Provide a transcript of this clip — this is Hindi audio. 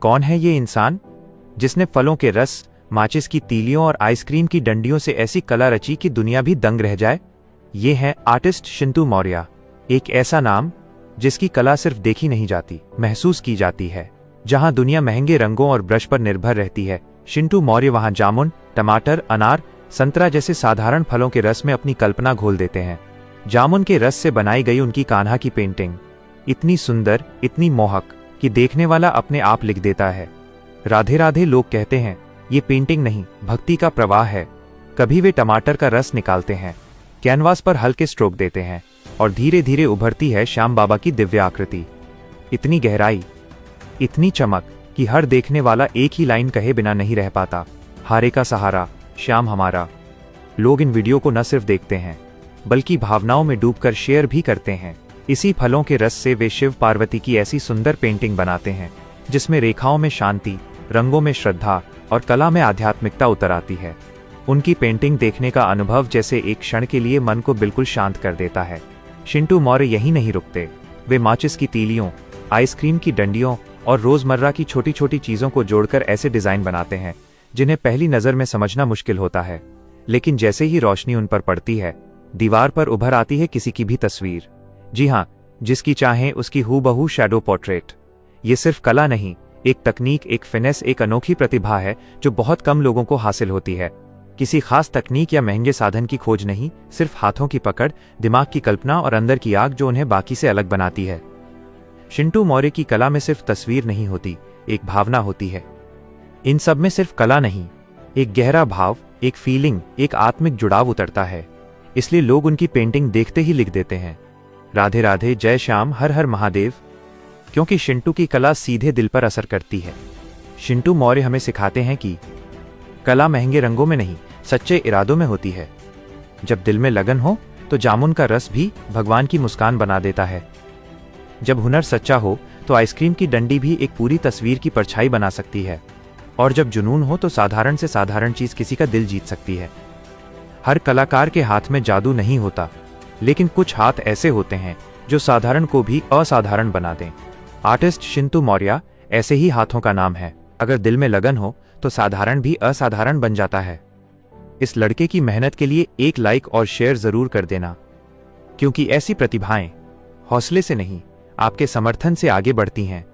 कौन है ये इंसान जिसने फलों के रस, माचिस की तीलियों और आइसक्रीम की डंडियों से ऐसी कला रची कि दुनिया भी दंग रह जाए? ये है आर्टिस्ट शिंटू मौर्य, एक ऐसा नाम जिसकी कला सिर्फ देखी नहीं जाती, महसूस की जाती है। जहां दुनिया महंगे रंगों और ब्रश पर निर्भर रहती है, शिंटू मौर्य वहां जामुन, टमाटर, अनार, संतरा जैसे साधारण फलों के रस में अपनी कल्पना घोल देते हैं। जामुन के रस से बनाई गई उनकी कान्हा की पेंटिंग इतनी सुंदर, इतनी मोहक कि देखने वाला अपने आप लिख देता है, राधे राधे। लोग कहते हैं ये पेंटिंग नहीं, भक्ति का प्रवाह है। कभी वे टमाटर का रस निकालते हैं, कैनवास पर हल्के स्ट्रोक देते हैं और धीरे धीरे उभरती है श्याम बाबा की दिव्य आकृति। इतनी गहराई, इतनी चमक कि हर देखने वाला एक ही लाइन कहे बिना नहीं रह पाता, हारे का सहारा, श्याम हमारा। लोग इन वीडियो को न सिर्फ देखते हैं बल्कि भावनाओं में डूबकर शेयर भी करते हैं। इसी फलों के रस से वे शिव पार्वती की ऐसी सुंदर पेंटिंग बनाते हैं जिसमें रेखाओं में शांति, रंगों में श्रद्धा और कला में आध्यात्मिकता उतर आती है। उनकी पेंटिंग देखने का अनुभव जैसे एक क्षण के लिए मन को बिल्कुल शांत कर देता है। शिंटू मौर्य यहीं नहीं रुकते, वे माचिस की तीलियों, आइसक्रीम की डंडियों और रोजमर्रा की छोटी छोटी चीजों को जोड़कर ऐसे डिजाइन बनाते हैं जिन्हें पहली नजर में समझना मुश्किल होता है, लेकिन जैसे ही रोशनी उन पर पड़ती है, दीवार पर उभर आती है किसी की भी तस्वीर। जी हाँ, जिसकी चाहें उसकी हूबहू शैडो पोर्ट्रेट। ये सिर्फ कला नहीं, एक तकनीक, एक फिनेस, एक अनोखी प्रतिभा है जो बहुत कम लोगों को हासिल होती है। किसी खास तकनीक या महंगे साधन की खोज नहीं, सिर्फ हाथों की पकड़, दिमाग की कल्पना और अंदर की आग जो उन्हें बाकी से अलग बनाती है। शिंटू मौर्य की कला में सिर्फ तस्वीर नहीं होती, एक भावना होती है। इन सब में सिर्फ कला नहीं, एक गहरा भाव, एक फीलिंग, एक आत्मिक जुड़ाव उतरता है। इसलिए लोग उनकी पेंटिंग देखते ही लिख देते हैं, राधे राधे, जय श्याम, हर हर महादेव। क्योंकि शिंटू की कला सीधे दिल पर असर करती है। शिंटू मौर्य हमें सिखाते हैं कि कला महंगे रंगों में नहीं, सच्चे इरादों में होती है। जब दिल में लगन हो तो जामुन का रस भी भगवान की मुस्कान बना देता है। जब हुनर सच्चा हो तो आइसक्रीम की डंडी भी एक पूरी तस्वीर की परछाई बना सकती है। और जब जुनून हो तो साधारण से साधारण चीज किसी का दिल जीत सकती है। हर कलाकार के हाथ में जादू नहीं होता, लेकिन कुछ हाथ ऐसे होते हैं जो साधारण को भी असाधारण बना दें। आर्टिस्ट शिंटू मौर्य ऐसे ही हाथों का नाम है। अगर दिल में लगन हो तो साधारण भी असाधारण बन जाता है। इस लड़के की मेहनत के लिए एक लाइक और शेयर जरूर कर देना, क्योंकि ऐसी प्रतिभाएं हौसले से नहीं, आपके समर्थन से आगे बढ़ती हैं।